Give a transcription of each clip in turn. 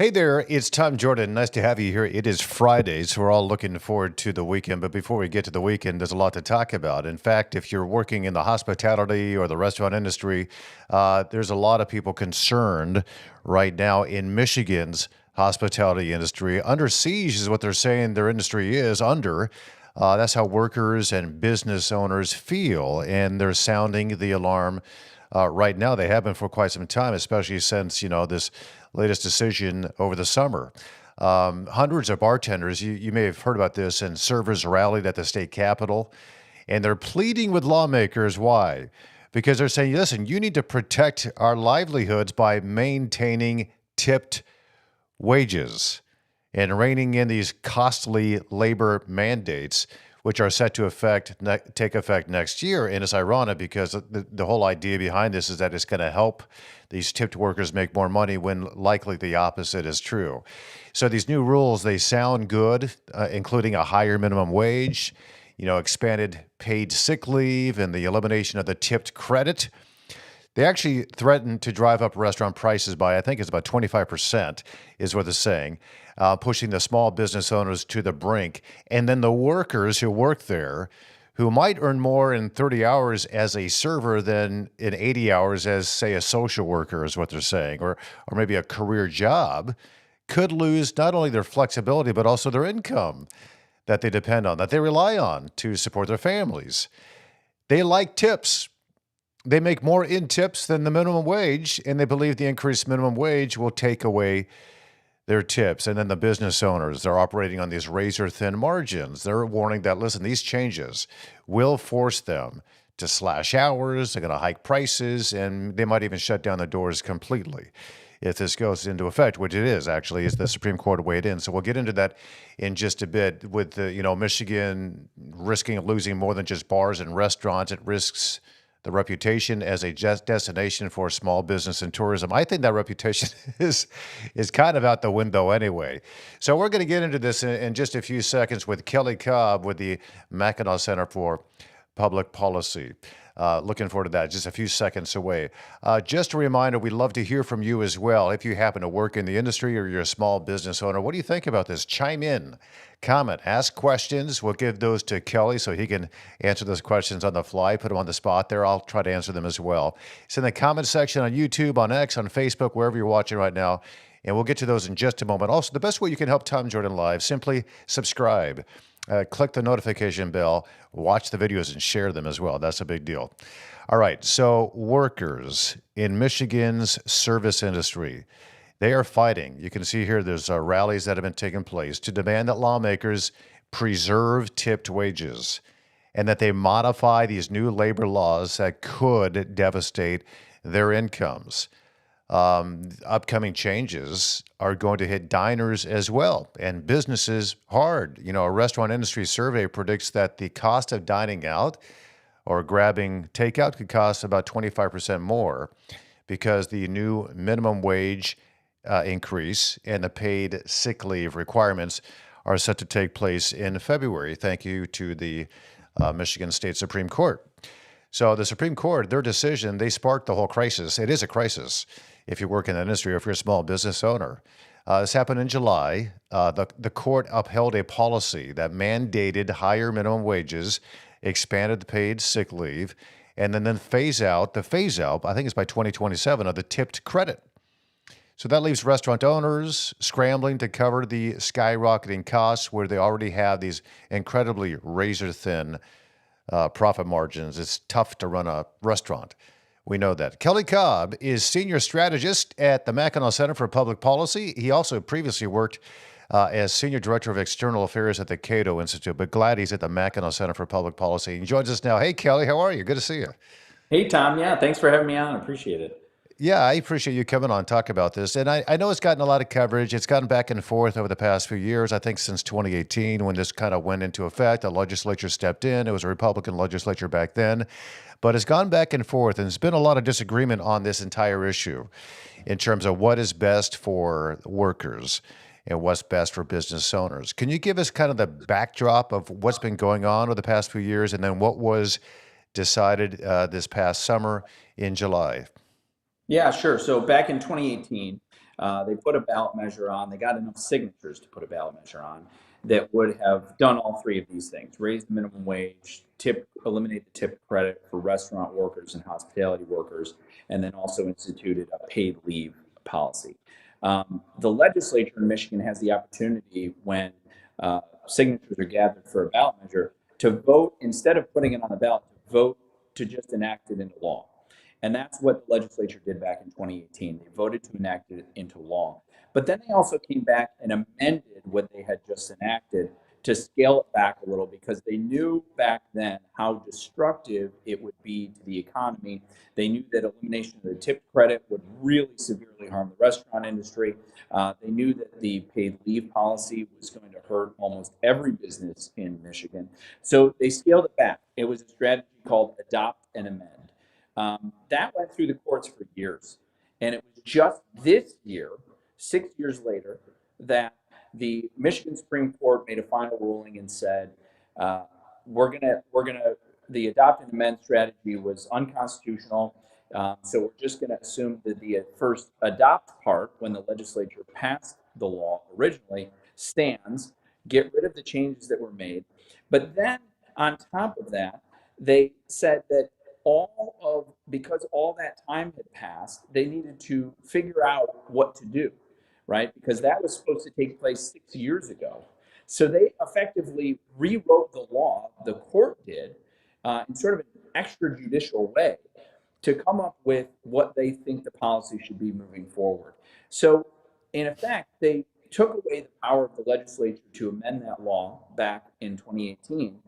Hey there, it's Tom Jordan. Nice to have you here. It is Friday, so we're all looking forward to the weekend. But before we get to the weekend, there's a lot to talk about. In fact, if you're working in the hospitality or the restaurant industry, there's a lot of people concerned right now in Michigan's hospitality industry. Under siege is what they're saying their industry is under. That's how workers and business owners feel, and they're sounding the alarm right now. They have been for quite some time, especially since this latest decision over the summer. Hundreds of bartenders, you may have heard about this, and servers rallied at the state capitol, and they're pleading with lawmakers. Why? Because they're saying, listen, you need to protect our livelihoods by maintaining tipped wages and reining in these costly labor mandates, which are set to take effect next year. And it's ironic because the whole idea behind this is that it's going to help these tipped workers make more money when likely the opposite is true. So these new rules, they sound good, including a higher minimum wage, expanded paid sick leave, and the elimination of the tipped credit. They actually threaten to drive up restaurant prices by, I think it's about 25%, is what they're saying, pushing the small business owners to the brink. And then the workers who work there, who might earn more in 30 hours as a server than in 80 hours as, say, a social worker, is what they're saying, or maybe a career job, could lose not only their flexibility, but also their income that they depend on, that they rely on to support their families. They like tips. They make more in tips than the minimum wage, and they believe the increased minimum wage will take away their tips. And then the business owners, they're operating on these razor-thin margins. They're warning that, listen, these changes will force them to slash hours, they're going to hike prices, and they might even shut down the doors completely if this goes into effect, which it is actually, is the Supreme Court weighed in. So we'll get into that in just a bit. With Michigan risking losing more than just bars and restaurants, it risks the reputation as a destination for small business and tourism. I think that reputation is kind of out the window anyway. So we're going to get into this in just a few seconds with Kelly Cobb with the Mackinac Center for Public Policy. Looking forward to that. Just a few seconds away. Just a reminder, we'd love to hear from you as well. If you happen to work in the industry or you're a small business owner, what do you think about this? Chime in, comment, ask questions. We'll give those to Kelly so he can answer those questions on the fly, put them on the spot there. I'll try to answer them as well. It's in the comment section on YouTube, on X, on Facebook, wherever you're watching right now. And we'll get to those in just a moment. Also, the best way you can help Tom Jordan Live, simply subscribe. Click the notification bell, watch the videos, and share them as well. That's a big deal. All right, so workers in Michigan's service industry, they are fighting. You can see here there's rallies that have been taking place to demand that lawmakers preserve tipped wages and that they modify these new labor laws that could devastate their incomes. Upcoming changes are going to hit diners as well and businesses hard. A restaurant industry survey predicts that the cost of dining out or grabbing takeout could cost about 25% more because the new minimum wage increase and the paid sick leave requirements are set to take place in February. Thank you to the Michigan State Supreme Court. So the Supreme Court, their decision, they sparked the whole crisis. It is a crisis if you work in the industry or if you're a small business owner. This happened in July. The court upheld a policy that mandated higher minimum wages, expanded the paid sick leave, and then phase out, I think it's by 2027, of the tipped credit. So that leaves restaurant owners scrambling to cover the skyrocketing costs where they already have these incredibly razor-thin profit margins. It's tough to run a restaurant. We know that. Kelly Cobb is senior strategist at the Mackinac Center for Public Policy. He also previously worked as senior director of external affairs at the Cato Institute, but glad he's at the Mackinac Center for Public Policy. He joins us now. Hey, Kelly, how are you? Good to see you. Hey, Tom. Yeah, thanks for having me on. Appreciate it. Yeah, I appreciate you coming on and talk about this. And I know it's gotten a lot of coverage. It's gotten back and forth over the past few years. I think since 2018, when this kind of went into effect, the legislature stepped in. It was a Republican legislature back then. But it's gone back and forth, and there's been a lot of disagreement on this entire issue in terms of what is best for workers and what's best for business owners. Can you give us kind of the backdrop of what's been going on over the past few years and then what was decided this past summer in July? Yeah, sure. So back in 2018, they put a ballot measure on. They got enough signatures to put a ballot measure on that would have done all three of these things: raise the minimum wage, eliminate the tip credit for restaurant workers and hospitality workers, and then also instituted a paid leave policy. The legislature in Michigan has the opportunity, when signatures are gathered for a ballot measure, to vote, instead of putting it on the ballot, to vote to just enact it into law. And that's what the legislature did back in 2018. They voted to enact it into law. But then they also came back and amended what they had just enacted to scale it back a little, because they knew back then how destructive it would be to the economy. They knew that elimination of the tip credit would really severely harm the restaurant industry. They knew that the paid leave policy was going to hurt almost every business in Michigan. So they scaled it back. It was a strategy called adopt and amend. That went through the courts for years. And it was just this year, 6 years later, that the Michigan Supreme Court made a final ruling and said, the adopt and amend strategy was unconstitutional. So we're just going to assume that the first adopt part, when the legislature passed the law originally, stands, get rid of the changes that were made. But then on top of that, they said that because all that time had passed, they needed to figure out what to do, right? Because that was supposed to take place 6 years ago. So they effectively rewrote the law, the court did, in sort of an extrajudicial way, to come up with what they think the policy should be moving forward. So, in effect, they took away the power of the legislature to amend that law back in 2018,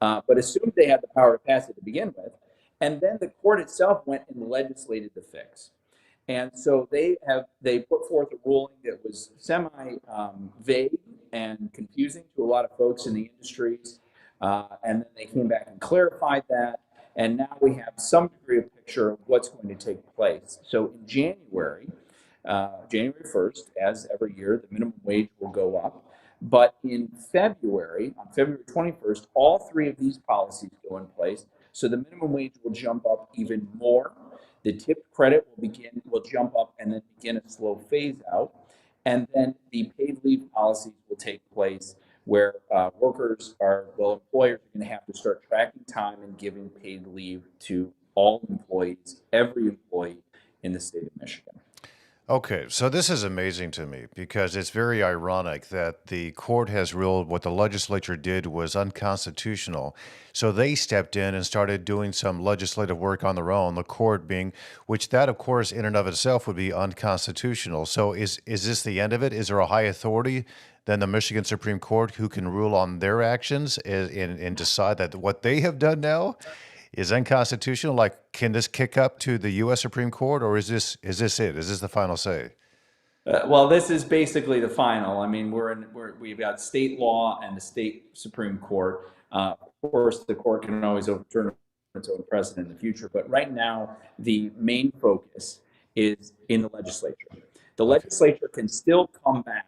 but assumed they had the power to pass it to begin with. And then the court itself went and legislated the fix. And so they put forth a ruling that was semi vague and confusing to a lot of folks in the industries. And then they came back and clarified that. And now we have some degree of picture of what's going to take place. So in January 1st, as every year, the minimum wage will go up. But in February, on February 21st, all three of these policies go in place. So the minimum wage will jump up even more. The tip credit will jump up and then begin a slow phase out. And then the paid leave policies will take place, where employers are going to have to start tracking time and giving paid leave to all employees, every employee in the state of Michigan. Okay, so this is amazing to me because it's very ironic that the court has ruled what the legislature did was unconstitutional. So they stepped in and started doing some legislative work on their own, the court being, which that, of course, in and of itself would be unconstitutional. So is this the end of it? Is there a high authority than the Michigan Supreme Court who can rule on their actions and decide that what they have done now is unconstitutional? Like, can this kick up to the U.S. Supreme Court, or is this it? Is this the final say? Well, this is basically the final. I mean, we've got state law and the state Supreme Court. Of course, the court can always overturn its own precedent in the future, but right now the main focus is in the legislature. The Okay. legislature can still come back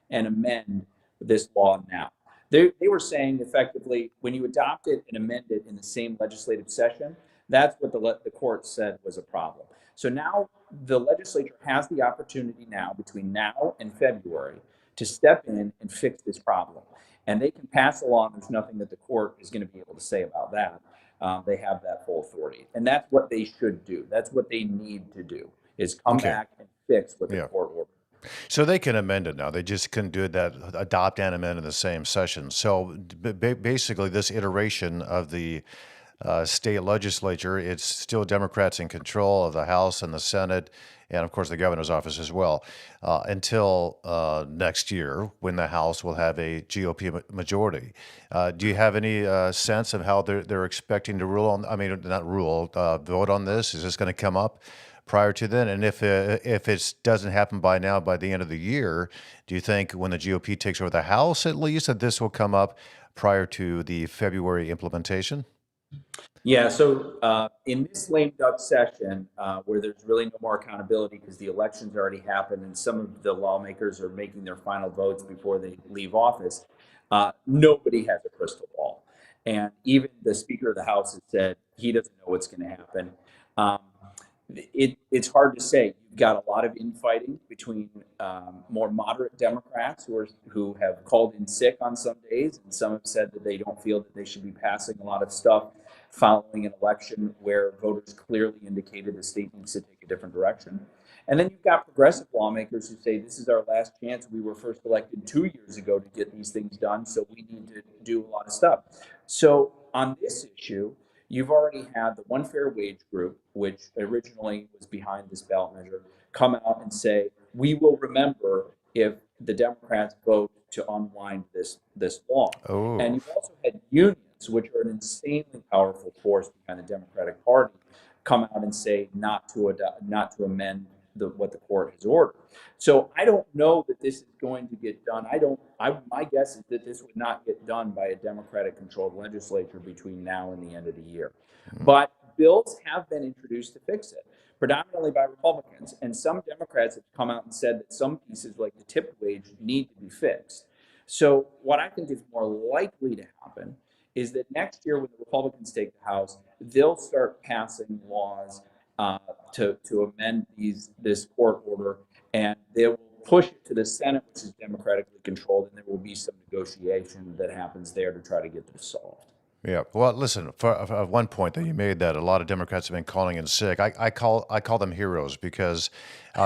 and amend this law now. They were saying effectively, when you adopt it and amend it in the same legislative session, that's what the court said was a problem. So now the legislature has the opportunity now, between now and February, to step in and fix this problem. And they can pass a law, and there's nothing that the court is going to be able to say about that. They have that full authority. And that's what they should do. That's what they need to do, is come Okay. back and fix what the Yeah. court ordered. So they can amend it now. They just couldn't do that, adopt and amend in the same session. So basically, this iteration of the state legislature, it's still Democrats in control of the House and the Senate, and of course the governor's office as well, until next year when the House will have a GOP majority. Do you have any sense of how they're expecting to rule on? I mean, not rule, vote on this. Is this going to come up prior to then? And if it doesn't happen by now, by the end of the year, do you think when the GOP takes over the House, at least, that this will come up prior to the February implementation? Yeah, so in this lame duck session, where there's really no more accountability because the elections already happened and some of the lawmakers are making their final votes before they leave office, nobody has a crystal ball. And even the Speaker of the House has said he doesn't know what's going to happen. Um, it's hard to say. You've got a lot of infighting between more moderate Democrats who have called in sick on some days, and some have said that they don't feel that they should be passing a lot of stuff following an election where voters clearly indicated the state needs to take a different direction. And then you've got progressive lawmakers who say this is our last chance. We were first elected 2 years ago to get these things done, so we need to do a lot of stuff. So on this issue, you've already had the One Fair Wage group, which originally was behind this ballot measure, come out and say, we will remember if the Democrats vote to unwind this law. And Oh, you've also had unions, which are an insanely powerful force behind the Democratic Party, come out and say not to amend what the court has ordered. So I don't know that this is going to get done. My guess is that this would not get done by a Democratic controlled legislature between now and the end of the year. But bills have been introduced to fix it, predominantly by Republicans. And some Democrats have come out and said that some pieces like the tip wage need to be fixed. So what I think is more likely to happen is that next year when the Republicans take the House, they'll start passing laws uh, to amend this court order, and they will push it to the Senate, which is democratically controlled, and there will be some negotiation that happens there to try to get this solved. yeah. Well, listen, for one point that you made that a lot of Democrats have been calling in sick. I call them heroes because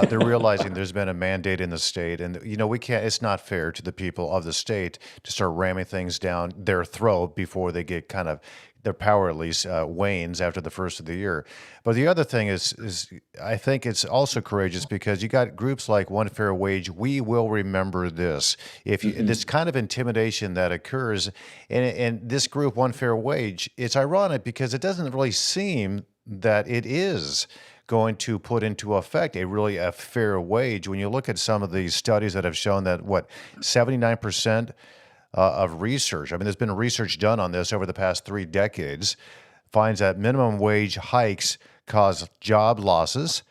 they're realizing there's been a mandate in the state, and we can't. It's not fair to the people of the state to start ramming things down their throat before they get kind of their power at least wanes after the first of the year. But the other thing is I think it's also courageous because you got groups like One Fair Wage. We will remember this. If you Mm-hmm. this kind of intimidation that occurs, and this group One Fair Wage, it's ironic because it doesn't really seem that it is going to put into effect a fair wage. When you look at some of these studies that have shown that 79% of research. I mean, there's been research done on this over the past 3 decades, finds that minimum wage hikes cause job losses,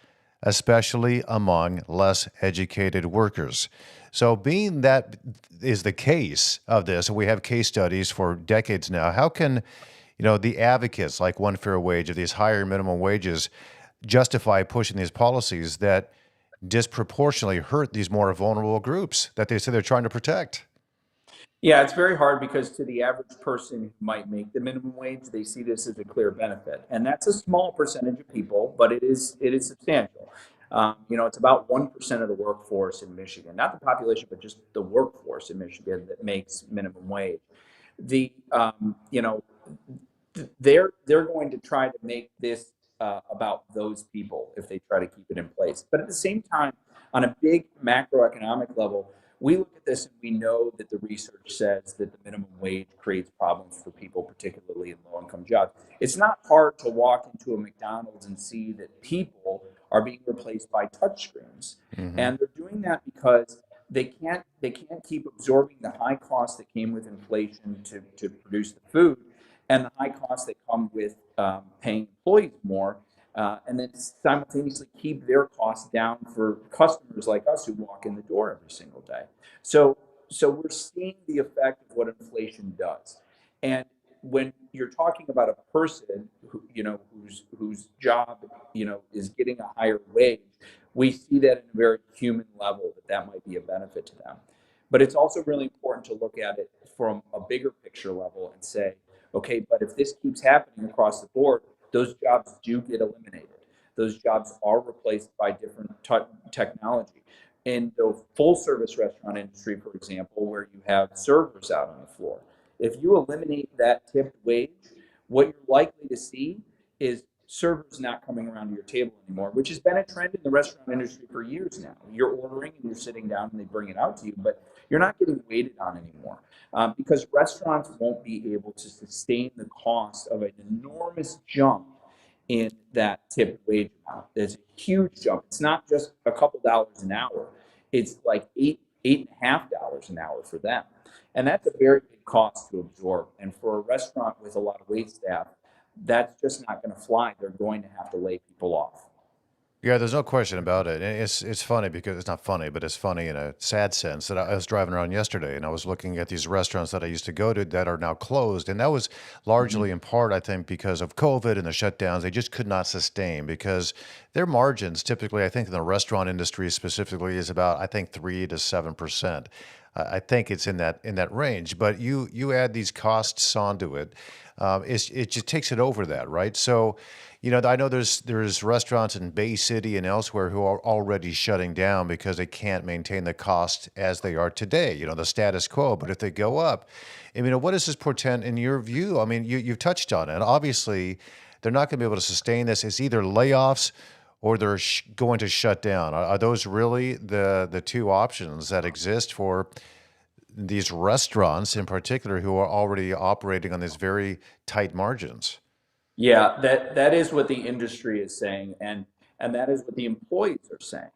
especially among less educated workers. So, being that is the case of this, and we have case studies for decades now, how can the advocates like One Fair Wage of these higher minimum wages justify pushing these policies that disproportionately hurt these more vulnerable groups that they say they're trying to protect? Yeah, it's very hard because to the average person who might make the minimum wage, they see this as a clear benefit, and that's a small percentage of people, but it is substantial. It's about 1% of the workforce in Michigan, not the population, but just the workforce in Michigan that makes minimum wage. The they're going to try to make this about those people if they try to keep it in place. But at the same time, on a big macroeconomic level, we look at this and we know that the research says that the minimum wage creates problems for people, particularly in low income jobs. It's not hard to walk into a McDonald's and see that people are being replaced by touchscreens. Hmm. And they're doing that because they can't keep absorbing the high costs that came with inflation to produce the food and the high costs that come with paying employees more, and then simultaneously keep their costs down for customers like us who walk in the door every single day. So, so we're seeing the effect of what inflation does, and when you're talking about a person whose job is getting a higher wage, we see that in a very human level that might be a benefit to them. But it's also really important to look at it from a bigger picture level and say, okay, but if this keeps happening across the board, those jobs do get eliminated. Those jobs are replaced by different technology. In the full service restaurant industry, for example, where you have servers out on the floor, if you eliminate that tipped wage, what you're likely to see is servers not coming around to your table anymore, which has been a trend in the restaurant industry for years now. You're ordering and you're sitting down and they bring it out to you, but you're not getting waited on anymore because restaurants won't be able to sustain the cost of an enormous jump in that tipped wage amount. There's a huge jump. It's not just a couple dollars an hour. It's like $8.50 an hour for them. And that's a very big cost to absorb. And for a restaurant with a lot of wait staff, that's just not going to fly. They're going to have to lay people off. Yeah, there's no question about it. And it's funny because it's not funny, but it's funny in a sad sense that I was driving around yesterday and I was looking at these restaurants that I used to go to that are now closed. And that was Mhm. largely in part, I think, because of COVID and the shutdowns. They just could not sustain because their margins typically, I think in the restaurant industry specifically, is about, I think, 3 to 7%. I think it's in that range. But you add these costs onto it, it just takes it over that, right? So, I know there's restaurants in Bay City and elsewhere who are already shutting down because they can't maintain the cost as they are today. The status quo. But if they go up, I mean, what does this portend in your view? I mean, you've touched on it. Obviously, they're not going to be able to sustain this. It's either layoffs or they're going to shut down. Are those really the two options that exist for these restaurants in particular who are already operating on these very tight margins? Yeah, that is what the industry is saying, and that is what the employees are saying.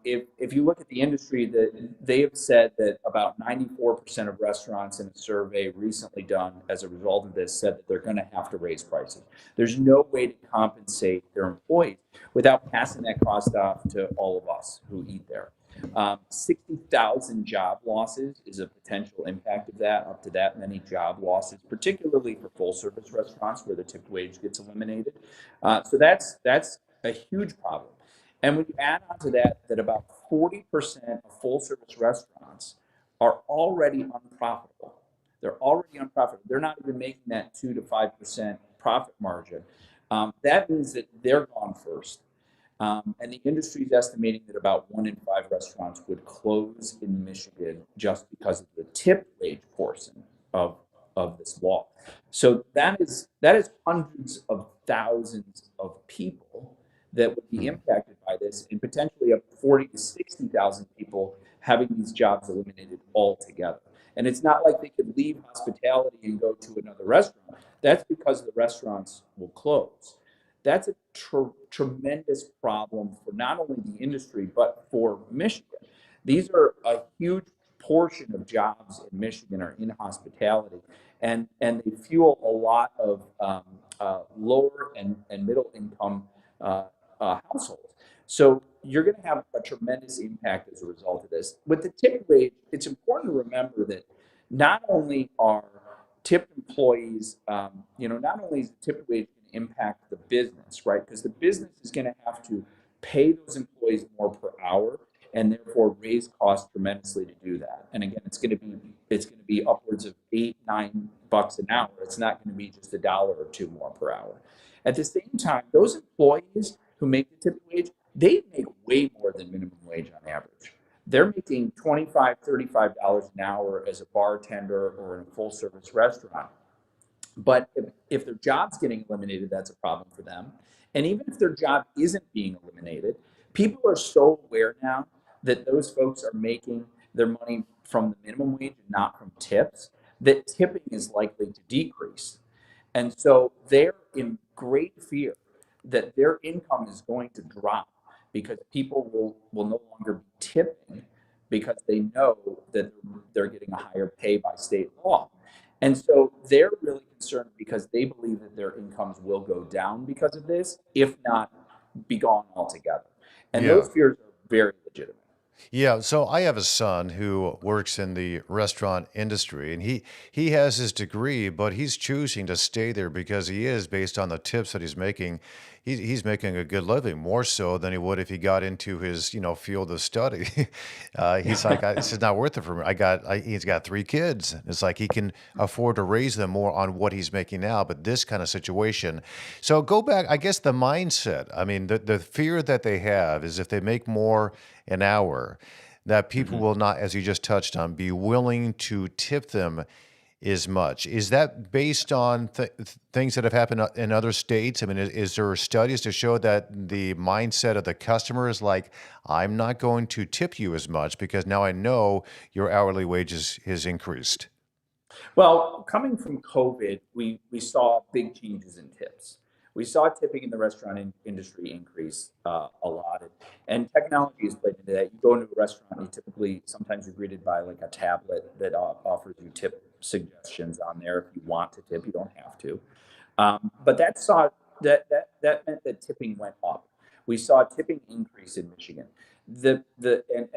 If you look at the industry, that they have said that about 94% of restaurants in a survey recently done as a result of this said that they're going to have to raise prices. There's no way to compensate their employees without passing that cost off to all of us who eat there. 60,000 job losses is a potential impact of that, up to that many job losses, particularly for full service restaurants where the tipped wage gets eliminated. So that's a huge problem. And when you add on to that, that about 40% of full service restaurants are already unprofitable. They're already unprofitable. They're not even making that 2 to 5% profit margin. That means that they're gone first. And the industry is estimating that about 1 in 5 restaurants would close in Michigan just because of the tip wage portion of, of this law. So that is hundreds of thousands of people that would be Hmm. impacted by this, and potentially up to 40 to 60,000 people having these jobs eliminated altogether. And it's not like they could leave hospitality and go to another restaurant. That's because the restaurants will close. That's a tremendous problem for not only the industry, but for Michigan. These are a huge portion of jobs in Michigan are in hospitality, and they fuel a lot of lower and middle income households. So you're going to have a tremendous impact as a result of this. With the tip wage, it's important to remember that not only are tipped employees, not only is the tip wage going to impact the business, right? Because the business is going to have to pay those employees more per hour and therefore raise costs tremendously to do that. And again, it's going to be upwards of $8, $9 an hour. It's not going to be just $1 or 2 more per hour. At the same time, those employees who make the tip wage, they make way more than minimum wage on average. They're making $25, $35 an hour as a bartender or in a full service restaurant. But if their job's getting eliminated, that's a problem for them. And even if their job isn't being eliminated, people are so aware now that those folks are making their money from the minimum wage and not from tips, that tipping is likely to decrease. And so they're in great fear that their income is going to drop because people will no longer be tipping because they know that they're getting a higher pay by state law. And so they're really concerned because they believe that their incomes will go down because of this, if not be gone altogether. And Yeah. those fears are very legitimate. Yeah, so I have a son who works in the restaurant industry, and he has his degree, but he's choosing to stay there because he is based on the tips that he's making. He's making a good living, more so than he would if he got into his field of study. He's like, this is not worth it for me. He's got 3 kids. It's like he can afford to raise them more on what he's making now, but this kind of situation. So go back, I guess the mindset. I mean, the fear that they have is if they make more an hour, that people Mhm. will not, as you just touched on, be willing to tip them as much. Is that based on things that have happened in other states? I mean, is there studies to show that the mindset of the customer is like, I'm not going to tip you as much because now I know your hourly wages is increased? Well, coming from COVID, we saw big changes in tips. We saw tipping in the restaurant industry increase a lot, and technology has played into that. You go into a restaurant, you typically sometimes you're greeted by like a tablet that offers you tip suggestions on there. If you want to tip, you don't have to. But that meant that tipping went up. We saw a tipping increase in Michigan,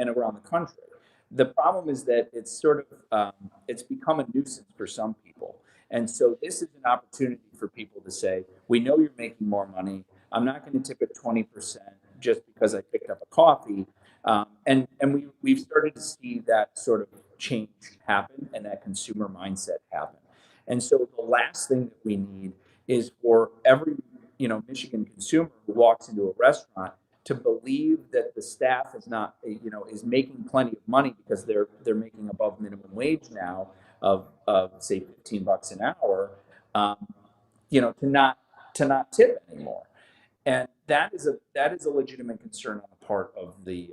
and around the country. The problem is that it's sort of it's become a nuisance for some people, and so this is an opportunity for people to say, "We know you're making more money. I'm not going to tip it 20% just because I picked up a coffee." And we've started to see that sort of change happen and that consumer mindset happen. And so the last thing that we need is for every Michigan consumer who walks into a restaurant to believe that the staff is not is making plenty of money because they're making above minimum wage now of say $15 an hour, um, to not tip anymore. And that is a legitimate concern on the part of the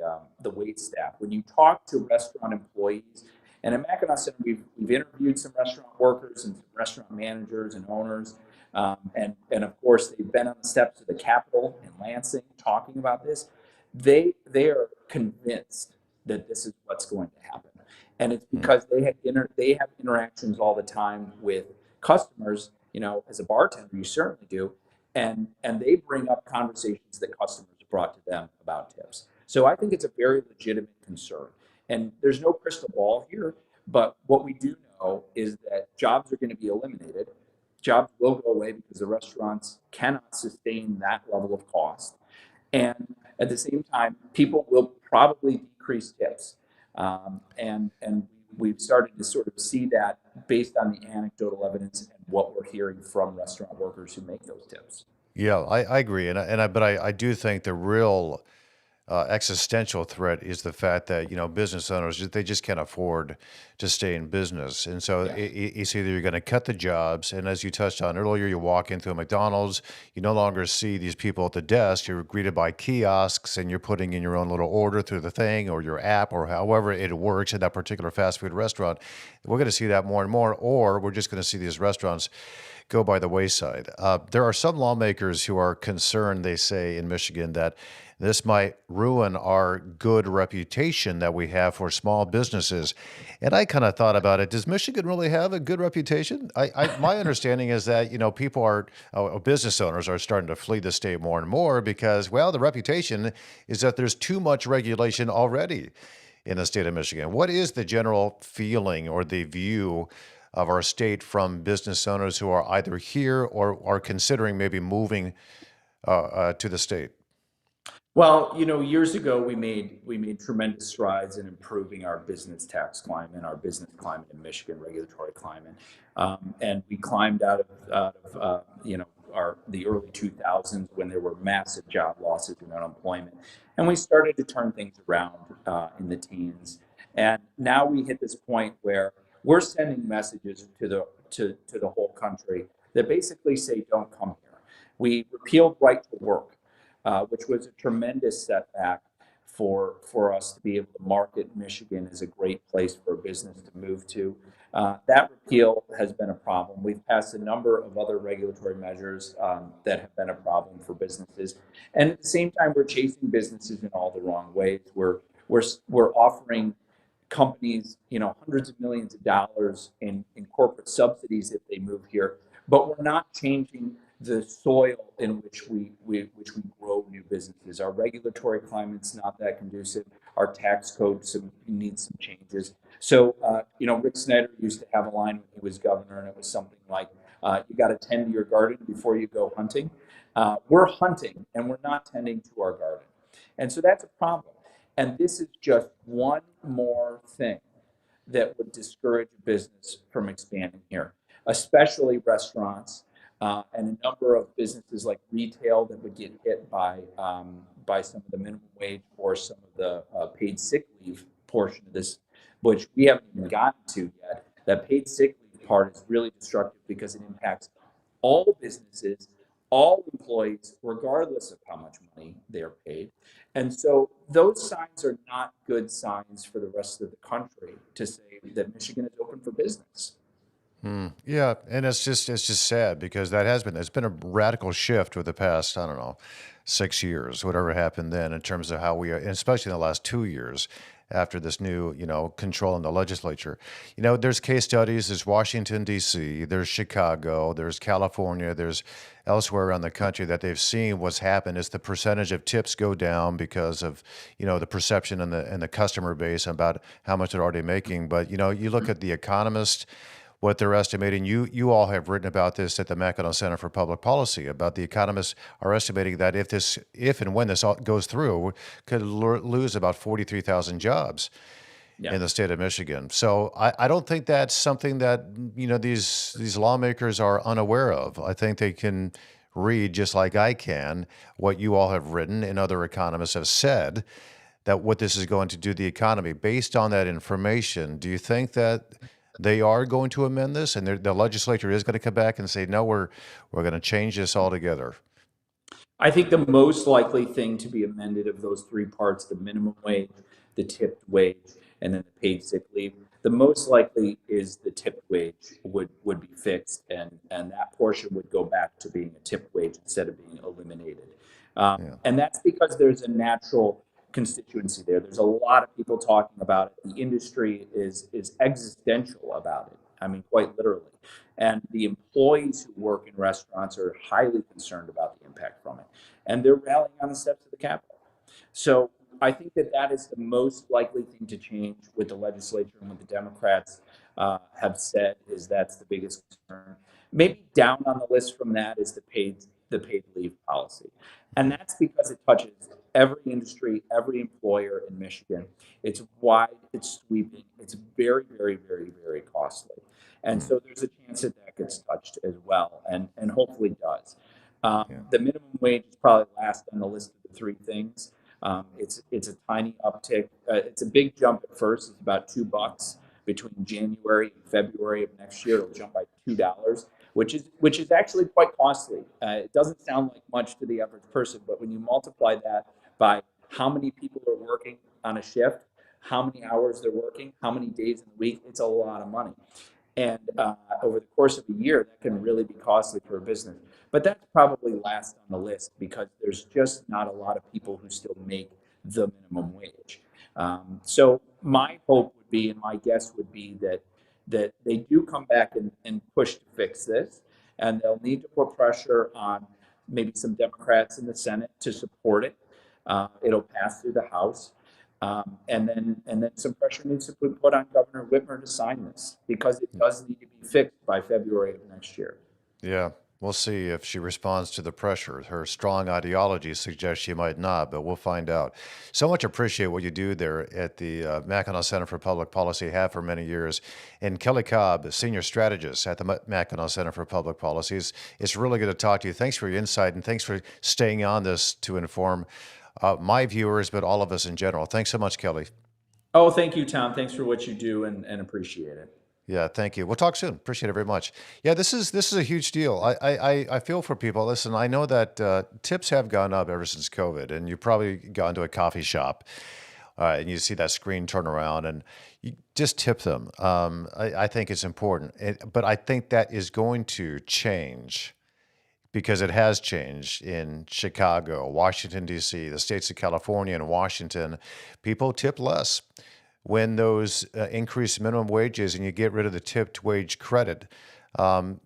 wait staff. When you talk to restaurant employees, and at Mackinac Center, we've interviewed some restaurant workers and some restaurant managers and owners, and of course they've been on the steps of the Capitol in Lansing talking about this. They are convinced that this is what's going to happen, and it's because they have interactions all the time with customers. As a bartender, you certainly do, and they bring up conversations that customers brought to them about tips. So I think it's a very legitimate concern. And there's no crystal ball here, but what we do know is that jobs are going to be eliminated. Jobs will go away because the restaurants cannot sustain that level of cost. And at the same time, people will probably decrease tips. And we've started to sort of see that based on the anecdotal evidence and what we're hearing from restaurant workers who make those tips. Yeah, I agree, but I do think the real existential threat is the fact that business owners they just can't afford to stay in business, and so Yeah. it's either you're going to cut the jobs, and as you touched on earlier, you walk into a McDonald's, you no longer see these people at the desk, you're greeted by kiosks, and you're putting in your own little order through the thing or your app or however it works at that particular fast food restaurant. We're going to see that more and more, or we're just going to see these restaurants go by the wayside. There are some lawmakers who are concerned, they say in Michigan, that this might ruin our good reputation that we have for small businesses. And I kind of thought about it. Does Michigan really have a good reputation? My understanding is that, people business owners are starting to flee the state more and more because, well, the reputation is that there's too much regulation already in the state of Michigan. What is the general feeling or the view of our state from business owners who are either here or are considering maybe moving to the state? Well, years ago we made tremendous strides in improving our business tax climate, our business climate in Michigan, regulatory climate, and we climbed out of the early 2000s when there were massive job losses and unemployment, and we started to turn things around in the teens, and now we hit this point where we're sending messages to the whole country that basically say, "Don't come here." We repealed right to work, which was a tremendous setback for us to be able to market Michigan as a great place for a business to move to. That repeal has been a problem. We've passed a number of other regulatory measures that have been a problem for businesses, and at the same time, we're chasing businesses in all the wrong ways. We're offering companies, hundreds of millions of dollars in corporate subsidies if they move here, but we're not changing the soil in which we grow new businesses. Our regulatory climate's not that conducive. Our tax code needs some changes. So, Rick Snyder used to have a line when he was governor, and it was something like, "You got to tend to your garden before you go hunting." We're hunting, and we're not tending to our garden, and so that's a problem. And this is just one more thing that would discourage a business from expanding here, especially restaurants and a number of businesses like retail that would get hit by some of the minimum wage or some of the paid sick leave portion of this, which we haven't even gotten to yet. That paid sick leave part is really destructive because it impacts all businesses, all employees, regardless of how much money they're paid. And so those signs are not good signs for the rest of the country to say that Michigan is open for business. Yeah, and it's just sad because it's been a radical shift with the past, I don't know, 6 years, whatever happened then in terms of how we are, and especially in the last 2 years, after this new, control in the legislature. There's case studies. There's Washington, D.C., there's Chicago, there's California, there's elsewhere around the country that they've seen what's happened is the percentage of tips go down because of, the perception and the customer base about how much they're already making. But, you look at The Economist, what they're estimating. You all have written about this at the Mackinac Center for Public Policy. About the economists are estimating that if and when this all goes through, we could lose about 43,000 jobs Yeah. in the state of Michigan. So I don't think that's something that these lawmakers are unaware of. I think they can read just like I can what you all have written and other economists have said that what this is going to do to the economy. Based on that information, do you think that they are going to amend this, and the legislature is going to come back and say, no, we're going to change this altogether? I think the most likely thing to be amended of those three parts, the minimum wage, the tipped wage, and then the paid sick leave, the most likely is the tipped wage would be fixed, and that portion would go back to being a tipped wage instead of being eliminated. Yeah. And that's because there's a natural constituency there. There's a lot of people talking about it. The industry is existential about it. I mean, quite literally. And the employees who work in restaurants are highly concerned about the impact from it. And they're rallying on the steps of the Capitol. So I think that is the most likely thing to change with the legislature and what the Democrats have said is that's the biggest concern. Maybe down on the list from that is the paid leave policy. And that's because it touches every industry, every employer in Michigan. It's wide, it's sweeping, it's very, very, very, very costly. And so there's a chance that gets touched as well, and hopefully does. Yeah. The minimum wage is probably last on the list of the three things. It's a tiny uptick. It's a big jump at first. It's about $2 between January and February of next year. It'll jump by $2, which is actually quite costly. It doesn't sound like much to the average person, but when you multiply that by how many people are working on a shift, how many hours they're working, how many days in the week, it's a lot of money. And over the course of a year, that can really be costly for a business. But that's probably last on the list because there's just not a lot of people who still make the minimum wage. So my hope would be, and my guess would be that they do come back and push to fix this, and they'll need to put pressure on maybe some Democrats in the Senate to support it. It'll pass through the House. And then some pressure needs to be put on Governor Whitmer to sign this because it does need to be fixed by February of next year. Yeah, we'll see if she responds to the pressure. Her strong ideology suggests she might not, but we'll find out. So much appreciate what you do there at the Mackinac Center for Public Policy, have for many years. And Kelly Cobb, senior strategist at the Mackinac Center for Public Policy. It's really good to talk to you. Thanks for your insight, and thanks for staying on this to inform my viewers, but all of us in general. Thanks so much, Kelly. Oh, thank you, Tom. Thanks for what you do and appreciate it. Yeah, thank you. We'll talk soon. Appreciate it very much. Yeah, this is a huge deal. I feel for people. Listen, I know that tips have gone up ever since COVID, and you probably gone to a coffee shop and you see that screen turn around, and you just tip them. I think it's important, but I think that is going to change because it has changed in Chicago, Washington, D.C., the states of California and Washington. People tip less when those increased minimum wages and you get rid of the tipped wage credit.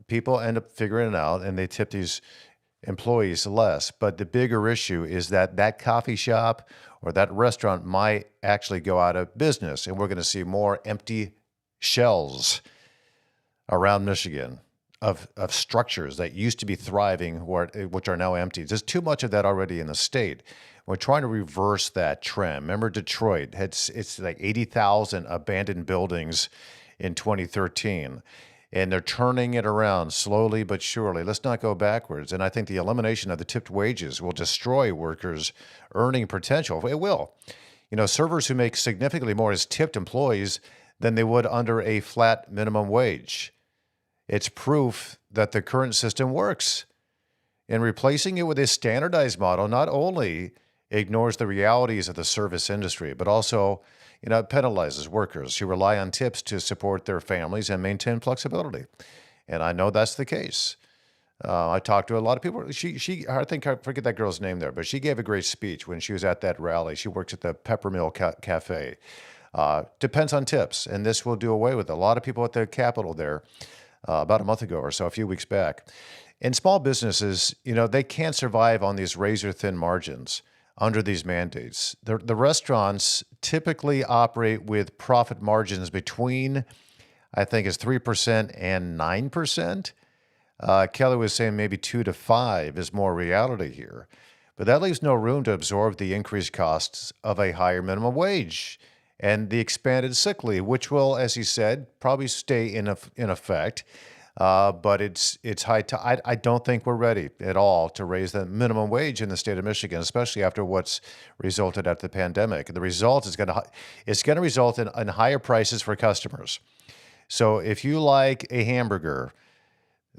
People end up figuring it out and they tip these employees less. But the bigger issue is that coffee shop or that restaurant might actually go out of business, and we're going to see more empty shells around Michigan of structures that used to be thriving, which are now empty. There's too much of that already in the state. We're trying to reverse that trend. Remember Detroit, it's like 80,000 abandoned buildings in 2013, and they're turning it around slowly but surely. Let's not go backwards. And I think the elimination of the tipped wages will destroy workers' earning potential. It will. Servers who make significantly more as tipped employees than they would under a flat minimum wage. It's proof that the current system works. And replacing it with a standardized model not only ignores the realities of the service industry, but also, it penalizes workers who rely on tips to support their families and maintain flexibility. And I know that's the case. I talked to a lot of people. I think I forget that girl's name there, but she gave a great speech when she was at that rally. She works at the Peppermill Cafe. Depends on tips, and this will do away with it. A lot of people at the Capitol there about a month ago or so, a few weeks back. And small businesses, they can't survive on these razor thin margins under these mandates. The restaurants typically operate with profit margins between, I think, is 3% and 9%. Kelly was saying maybe 2 to 5 is more reality here. But that leaves no room to absorb the increased costs of a higher minimum wage and the expanded sick leave, which will, as he said, probably stay in effect. But it's high time. I don't think we're ready at all to raise the minimum wage in the state of Michigan, especially after what's resulted after the pandemic. The result is it's going to result in higher prices for customers. So if you like a hamburger,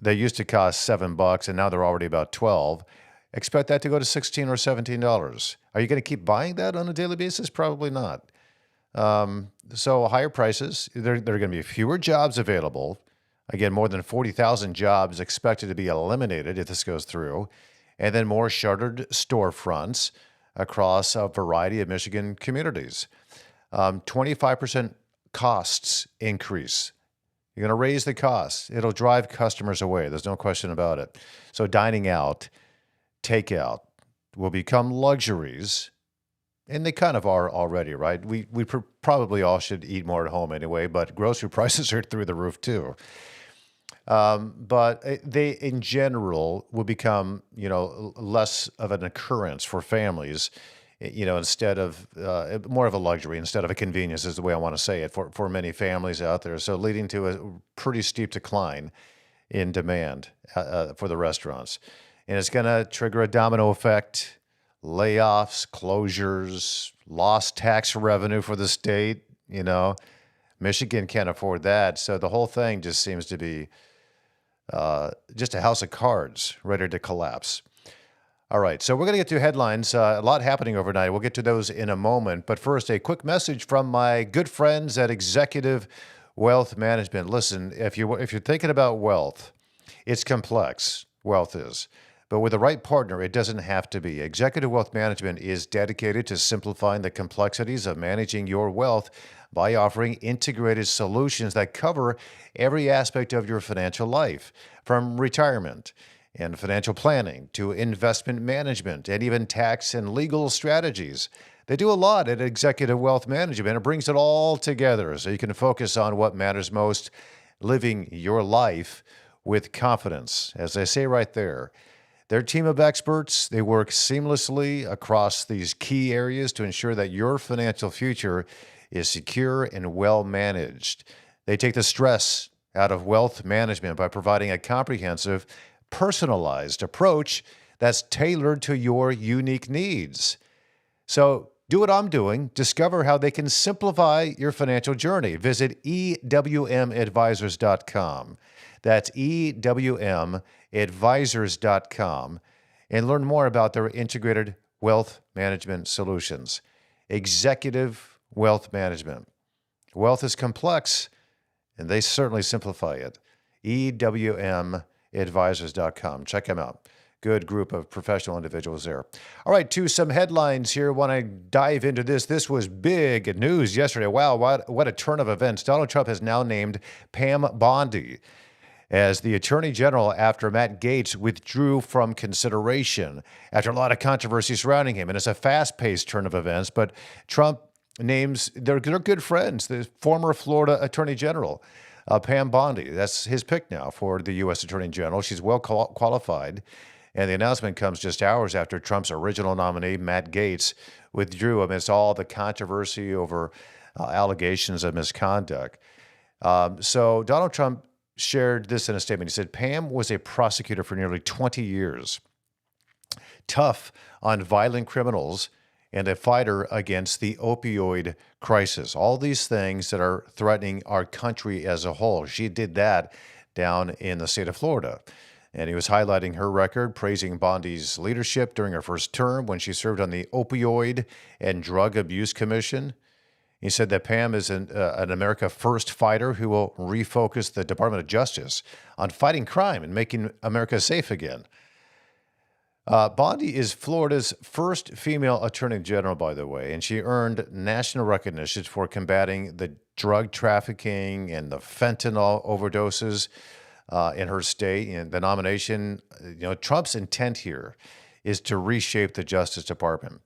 they used to cost $7 and now they're already about 12. Expect that to go to $16 or $17. Are you going to keep buying that on a daily basis? Probably not. So higher prices, there are going to be fewer jobs available. Again, more than 40,000 jobs expected to be eliminated if this goes through, and then more shuttered storefronts across a variety of Michigan communities. 25% costs increase. You're going to raise the costs. It'll drive customers away. There's no question about it. So dining out, takeout will become luxuries, and they kind of are already, right? We probably all should eat more at home anyway, but grocery prices are through the roof too. But they, in general, will become, less of an occurrence for families, instead of more of a luxury instead of a convenience is the way I want to say it for many families out there. So leading to a pretty steep decline in demand for the restaurants. And it's going to trigger a domino effect, layoffs, closures, lost tax revenue for the state. Michigan can't afford that. So the whole thing just seems to be just a house of cards ready to collapse. All right, so we're going to get to headlines. A lot happening overnight. We'll get to those in a moment. But first, a quick message from my good friends at Executive Wealth Management. Listen, if you're thinking about wealth, it's complex. Wealth is. But with the right partner, it doesn't have to be. Executive Wealth Management is dedicated to simplifying the complexities of managing your wealth by offering integrated solutions that cover every aspect of your financial life, from retirement and financial planning to investment management and even tax and legal strategies. They do a lot at Executive Wealth Management. It brings it all together so you can focus on what matters most, living your life with confidence. As I say right there, their team of experts, they work seamlessly across these key areas to ensure that your financial future is secure and well managed. They take the stress out of wealth management by providing a comprehensive, personalized approach that's tailored to your unique needs. So do what I'm doing. Discover how they can simplify your financial journey. Visit ewmadvisors.com. That's ewmadvisors.com and learn more about their integrated wealth management solutions. Executive Wealth Management. Wealth is complex, and they certainly simplify it. ewmadvisors.com. Check them out. Good group of professional individuals there. All right, to some headlines here. Want to dive into this. This was big news yesterday. Wow, what a turn of events. Donald Trump has now named Pam Bondi as the Attorney General after Matt Gaetz withdrew from consideration after a lot of controversy surrounding him. And it's a fast-paced turn of events, but Trump names, they're good friends, the former Florida Attorney General, Pam Bondi. That's his pick now for the U.S. Attorney General. She's well qualified. And the announcement comes just hours after Trump's original nominee, Matt Gaetz, withdrew amidst all the controversy over allegations of misconduct. So Donald Trump shared this in a statement. He said, Pam was a prosecutor for nearly 20 years, tough on violent criminals, and a fighter against the opioid crisis. All these things that are threatening our country as a whole. She did that down in the state of Florida. And he was highlighting her record, praising Bondi's leadership during her first term when she served on the Opioid and Drug Abuse Commission. He said that Pam is an America First fighter who will refocus the Department of Justice on fighting crime and making America safe again. Bondi is Florida's first female attorney general, by the way, and she earned national recognition for combating the drug trafficking and the fentanyl overdoses in her state. And the nomination, Trump's intent here is to reshape the Justice Department,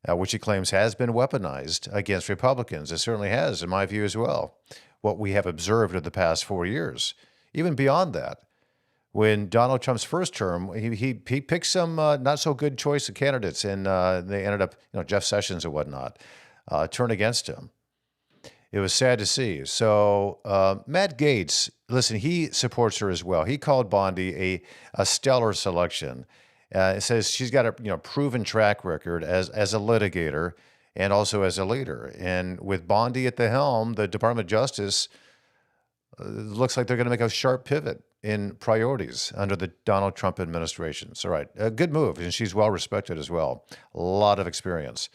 which he claims has been weaponized against Republicans. It certainly has, in my view, as well. What we have observed over the past 4 years, even beyond that. When Donald Trump's first term, he picked some not so good choice of candidates, and they ended up, Jeff Sessions and whatnot, turn against him. It was sad to see. So Matt Gaetz, listen, he supports her as well. He called Bondi a stellar selection. It says she's got a proven track record as a litigator and also as a leader. And with Bondi at the helm, the Department of Justice looks like they're going to make a sharp pivot in priorities under the Donald Trump administration. So, right, a good move, and she's well respected as well. A lot of experience.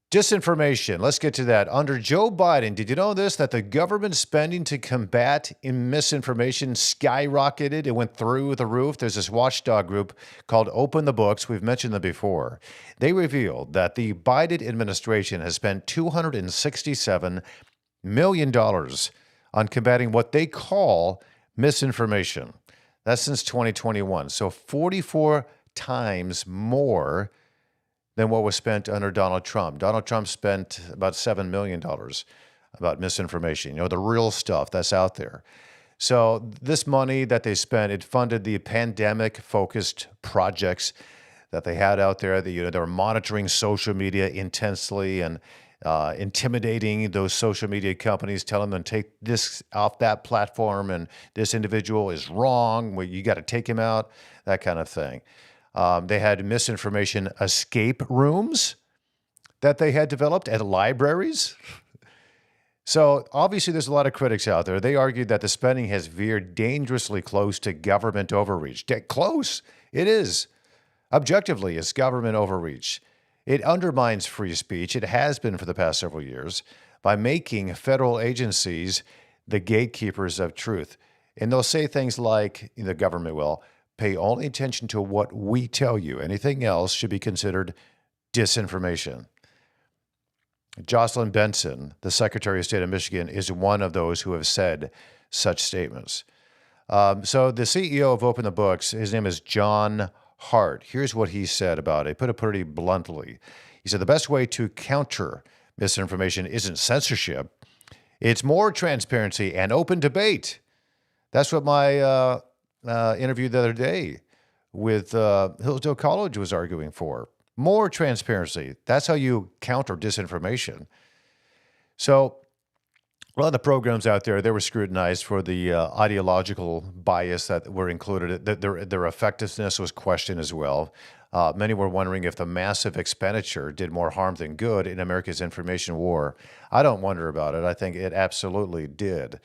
Disinformation, let's get to that. Under Joe Biden, did you know this, that the government spending to combat misinformation skyrocketed? It went through the roof. There's this watchdog group called Open the Books. We've mentioned them before. They revealed that the Biden administration has spent $267 million on combating what they call misinformation. That's since 2021. So 44 times more than what was spent under Donald Trump. Donald Trump spent about $7 million about misinformation, the real stuff that's out there. So this money that they spent, it funded the pandemic-focused projects that they had out there. They were monitoring social media intensely and intimidating those social media companies, telling them to take this off that platform and this individual is wrong, you got to take him out, that kind of thing. They had misinformation escape rooms that they had developed at libraries. So obviously there's a lot of critics out there. They argued that the spending has veered dangerously close to government overreach. Close, it is. Objectively, it's government overreach. It undermines free speech. It has been for the past several years by making federal agencies the gatekeepers of truth. And they'll say things like, the government will, pay only attention to what we tell you. Anything else should be considered disinformation. Jocelyn Benson, the Secretary of State of Michigan, is one of those who have said such statements. So the CEO of Open the Books, his name is John Hart. Here's what he said about it. Put it pretty bluntly. He said, the best way to counter misinformation isn't censorship. It's more transparency and open debate. That's what my interview the other day with Hillsdale College was arguing for. More transparency. That's how you counter disinformation. So a lot of the programs out there, they were scrutinized for the ideological bias that were included. Their effectiveness was questioned as well. Many were wondering if the massive expenditure did more harm than good in America's information war. I don't wonder about it. I think it absolutely did.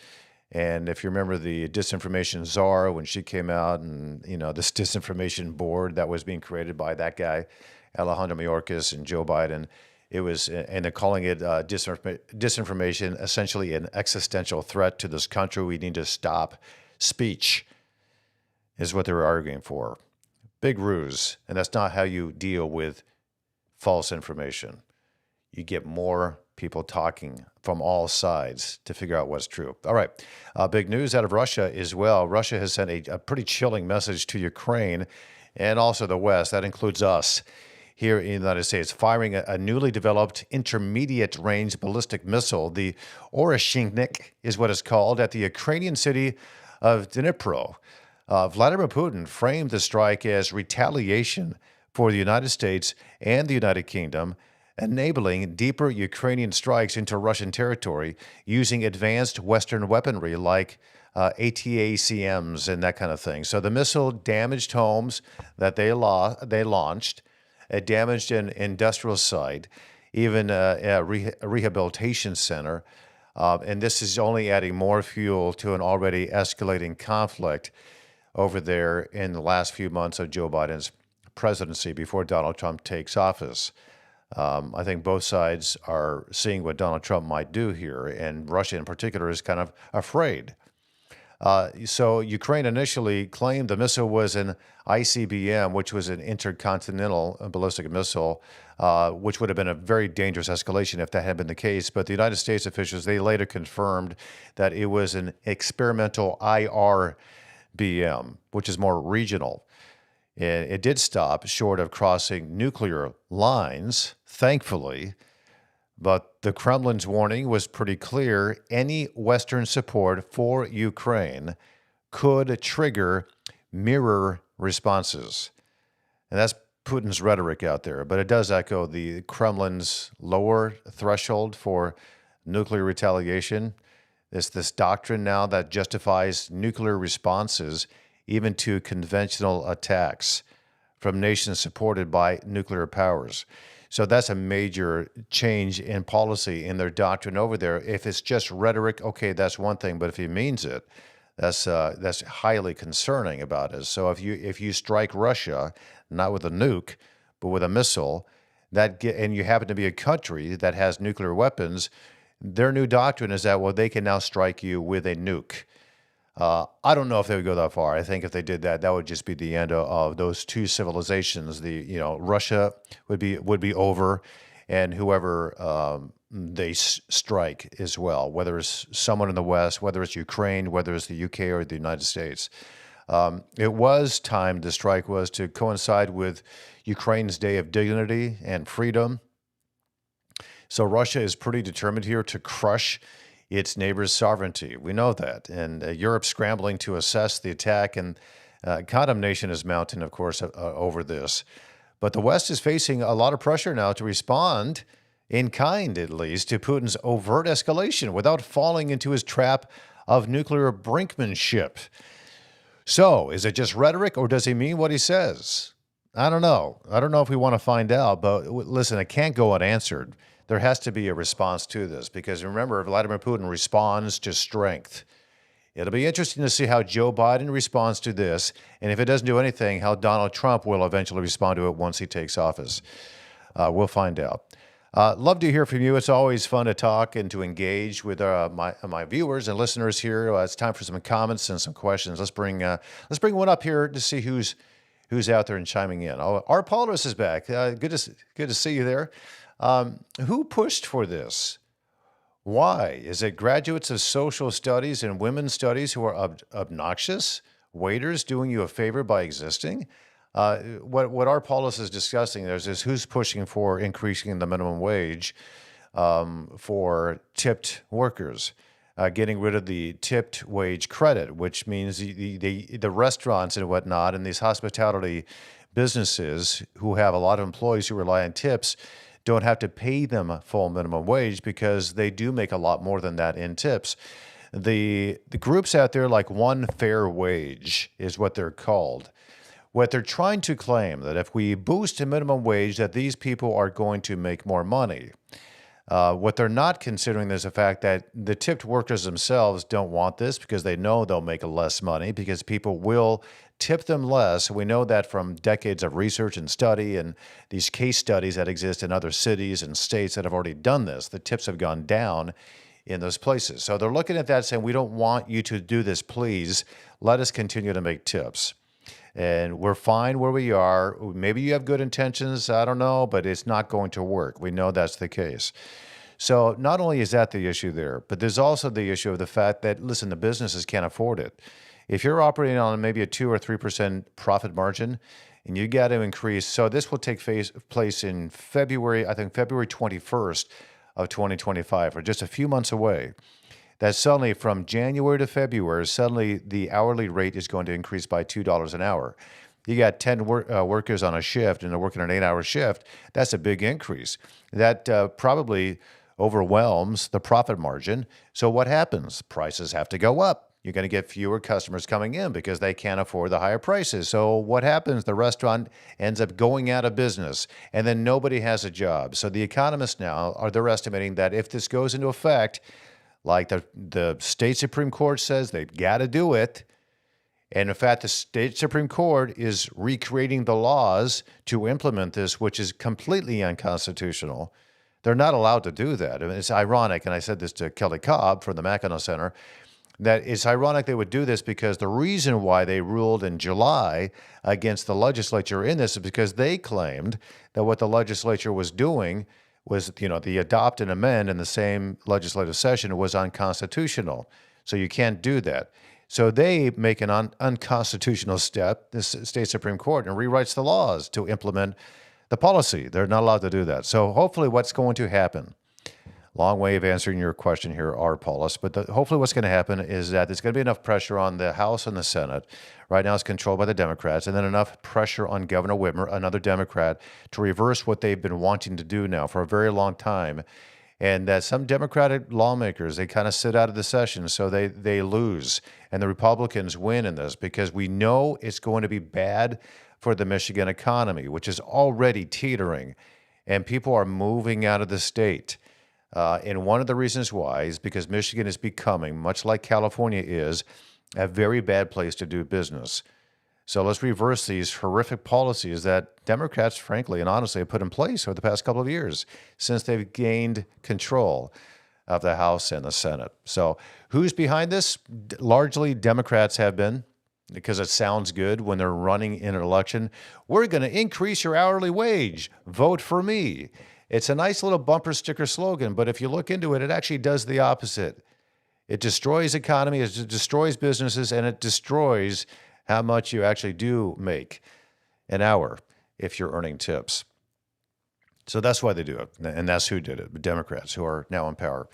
And if you remember the disinformation czar, when she came out and, this disinformation board that was being created by that guy, Alejandro Mayorkas and Joe Biden, it was, and they're calling it disinformation, essentially an existential threat to this country. We need to stop speech, is what they were arguing for. Big ruse, and that's not how you deal with false information. You get more people talking from all sides to figure out what's true. All right, big news out of Russia as well. Russia has sent a pretty chilling message to Ukraine and also the West. That includes us here in the United States, firing a newly developed intermediate-range ballistic missile. The Oroshinik is what it's called, at the Ukrainian city of Dnipro. Vladimir Putin framed the strike as retaliation for the United States and the United Kingdom, enabling deeper Ukrainian strikes into Russian territory using advanced Western weaponry like ATACMs and that kind of thing. So the missile damaged homes that they launched. It damaged an industrial site, even a rehabilitation center. And this is only adding more fuel to an already escalating conflict over there in the last few months of Joe Biden's presidency before Donald Trump takes office. I think both sides are seeing what Donald Trump might do here, and Russia in particular is kind of afraid. So Ukraine initially claimed the missile was an ICBM, which was an intercontinental ballistic missile, which would have been a very dangerous escalation if that had been the case. But the United States officials, they later confirmed that it was an experimental IRBM, which is more regional. And it did stop short of crossing nuclear lines, thankfully. But the Kremlin's warning was pretty clear. Any Western support for Ukraine could trigger mirror responses. And that's Putin's rhetoric out there. But it does echo the Kremlin's lower threshold for nuclear retaliation. It's this doctrine now that justifies nuclear responses even to conventional attacks from nations supported by nuclear powers. So that's a major change in policy in their doctrine over there. If it's just rhetoric, okay, that's one thing. But if he means it, that's highly concerning about it. So if you strike Russia, not with a nuke, but with a missile, and you happen to be a country that has nuclear weapons, their new doctrine is that, well, they can now strike you with a nuke. I don't know if they would go that far. I think if they did that, that would just be the end of those two civilizations. Russia would be over, and whoever they strike as well, whether it's someone in the West, whether it's Ukraine, whether it's the UK or the United States. It was time the strike was to coincide with Ukraine's Day of Dignity and Freedom. So Russia is pretty determined here to crush its neighbor's sovereignty. We know that. And Europe's scrambling to assess the attack, and condemnation is mounting, of course, over this. But the West is facing a lot of pressure now to respond, in kind at least, to Putin's overt escalation without falling into his trap of nuclear brinkmanship. So, is it just rhetoric, or does he mean what he says? I don't know. I don't know if we want to find out, but listen, it can't go unanswered. There has to be a response to this because remember, Vladimir Putin responds to strength. It'll be interesting to see how Joe Biden responds to this, and if it doesn't do anything, how Donald Trump will eventually respond to it once he takes office. We'll find out. Love to hear from you. It's always fun to talk and to engage with my viewers and listeners here. It's time for some comments and some questions. Let's bring one up here to see who's out there and chiming in. Oh, our Paulus is back. Good to see you there. Who pushed for this? Why? Is it graduates of social studies and women's studies who are obnoxious? Waiters doing you a favor by existing? What our Paulus is discussing there is who's pushing for increasing the minimum wage for tipped workers, getting rid of the tipped wage credit, which means the restaurants and whatnot and these hospitality businesses who have a lot of employees who rely on tips don't have to pay them full minimum wage because they do make a lot more than that in tips. The groups out there like One Fair Wage is what they're called. What they're trying to claim that if we boost the minimum wage that these people are going to make more money. What they're not considering is the fact that the tipped workers themselves don't want this because they know they'll make less money because people will tip them less. We know that from decades of research and study and these case studies that exist in other cities and states that have already done this. The tips have gone down in those places. So they're looking at that saying, we don't want you to do this, please. Let us continue to make tips. And we're fine where we are. Maybe you have good intentions, I don't know, but it's not going to work. We know that's the case. So not only is that the issue there, but there's also the issue of the fact that, listen, the businesses can't afford it. If you're operating on maybe a 2 or 3% profit margin, and you got to increase, so this will take place in February, I think February 21st of 2025, or just a few months away. That suddenly from January to February, suddenly the hourly rate is going to increase by $2 an hour. You got 10 workers on a shift and they're working an 8-hour shift. That's a big increase. That probably overwhelms the profit margin. So what happens? Prices have to go up. You're going to get fewer customers coming in because they can't afford the higher prices. So what happens? The restaurant ends up going out of business and then nobody has a job. So the economists now they're estimating that if this goes into effect, like the state Supreme Court says they've got to do it, And in fact, the state Supreme Court is recreating the laws to implement this, which is completely unconstitutional. They're not allowed to do that. I mean, it's ironic, and I said this to Kelly Cobb from the Mackinac Center, that it's ironic they would do this because the reason why they ruled in July against the legislature in this is because they claimed that what the legislature was doing was, the adopt and amend in the same legislative session was unconstitutional. So you can't do that. So they make an unconstitutional step, the state Supreme Court, and rewrites the laws to implement the policy. They're not allowed to do that. So hopefully what's going to happen, long way of answering your question here, R. Paulus, but hopefully what's going to happen is that there's going to be enough pressure on the House and the Senate. Right now it's controlled by the Democrats, and then enough pressure on Governor Whitmer, another Democrat, to reverse what they've been wanting to do now for a very long time. And that some Democratic lawmakers, they kind of sit out of the session, so they lose. And the Republicans win in this because we know it's going to be bad for the Michigan economy, which is already teetering. And people are moving out of the state. And one of the reasons why is because Michigan is becoming, much like California is, a very bad place to do business. So let's reverse these horrific policies that Democrats, frankly and honestly, have put in place over the past couple of years since they've gained control of the House and the Senate. So who's behind this? Largely Democrats have been, because it sounds good when they're running in an election. We're going to increase your hourly wage. Vote for me. It's a nice little bumper sticker slogan, but if you look into it, it actually does the opposite. It destroys economy, it destroys businesses, and it destroys how much you actually do make an hour if you're earning tips. So that's why they do it, and that's who did it, Democrats who are now in power.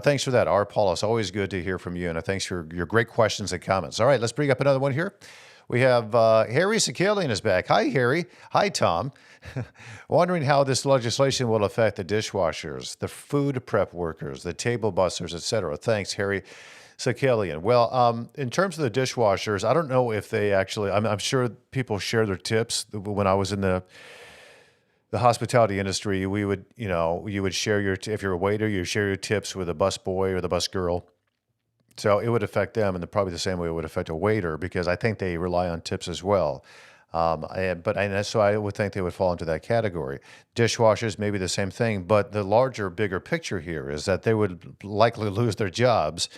Thanks for that, R. Paulus. Always good to hear from you, and thanks for your great questions and comments. All right, let's bring up another one here. We have Harry Sakalian is back. Hi, Harry. Hi, Tom. Wondering how this legislation will affect the dishwashers, the food prep workers, the table busters, etc. Thanks, Harry Sakalian. Well, in terms of the dishwashers, I don't know if they actually, I'm sure people share their tips. When I was in the hospitality industry, we would, you would share if you're a waiter, you share your tips with a bus boy or the bus girl. So it would affect them, and probably the same way it would affect a waiter, because I think they rely on tips as well. So I would think they would fall into that category. Dishwashers, maybe the same thing, but the larger, bigger picture here is that they would likely lose their jobs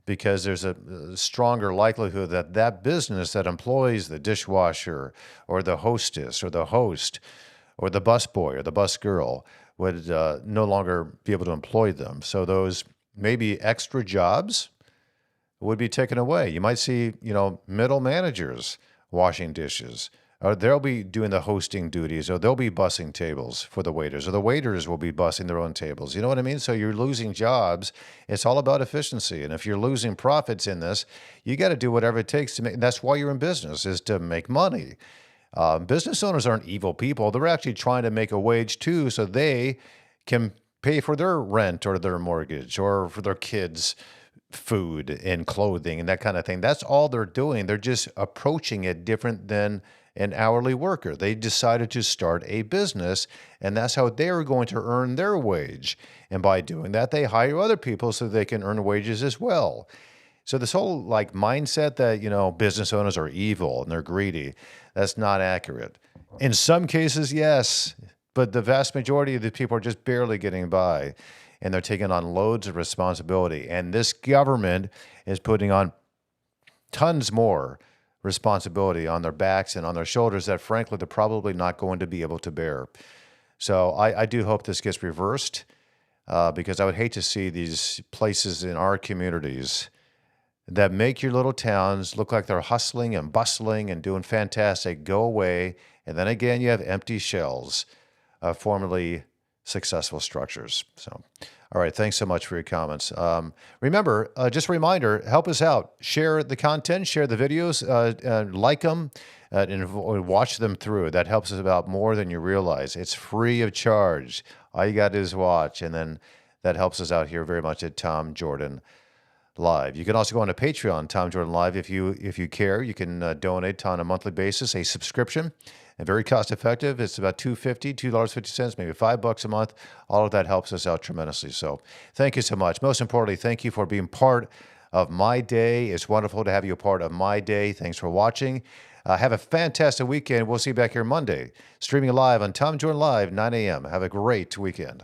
because there's a stronger likelihood that that business that employs the dishwasher or the hostess or the host or the busboy or the bus girl would no longer be able to employ them. So those maybe extra jobs would be taken away. You might see, middle managers washing dishes, or they'll be doing the hosting duties, or they'll be bussing tables for the waiters, or the waiters will be bussing their own tables. You know what I mean? So you're losing jobs. It's all about efficiency. And if you're losing profits in this, you got to do whatever it takes to make. That's why you're in business, is to make money. Business owners aren't evil people. They're actually trying to make a wage too, so they can pay for their rent or their mortgage or for their kids' food and clothing and that kind of thing. That's all they're doing. They're just approaching it different than an hourly worker. They decided to start a business, and that's how they're going to earn their wage. And by doing that, they hire other people so they can earn wages as well. So this whole mindset that, business owners are evil and they're greedy, that's not accurate. In some cases, yes, but the vast majority of the people are just barely getting by, and they're taking on loads of responsibility. And this government is putting on tons more responsibility on their backs and on their shoulders that, frankly, they're probably not going to be able to bear. So I do hope this gets reversed, because I would hate to see these places in our communities that make your little towns look like they're hustling and bustling and doing fantastic go away. And then again, you have empty shells of formerly successful structures. So, all right. Thanks so much for your comments. Remember, just a reminder, help us out. Share the content, share the videos, like them, and watch them through. That helps us out more than you realize. It's free of charge. All you got to do is watch. And then that helps us out here very much at Tom Jordan Live. You can also go on to Patreon, Tom Jordan Live, if you care. You can donate on a monthly basis, a subscription, and very cost effective. It's about $2.50, maybe $5 a month. All of that helps us out tremendously. So thank you so much. Most importantly, thank you for being part of my day. It's wonderful to have you a part of my day. Thanks for watching. Have a fantastic weekend. We'll see you back here Monday, streaming live on Tom Jordan Live, 9 a.m. Have a great weekend.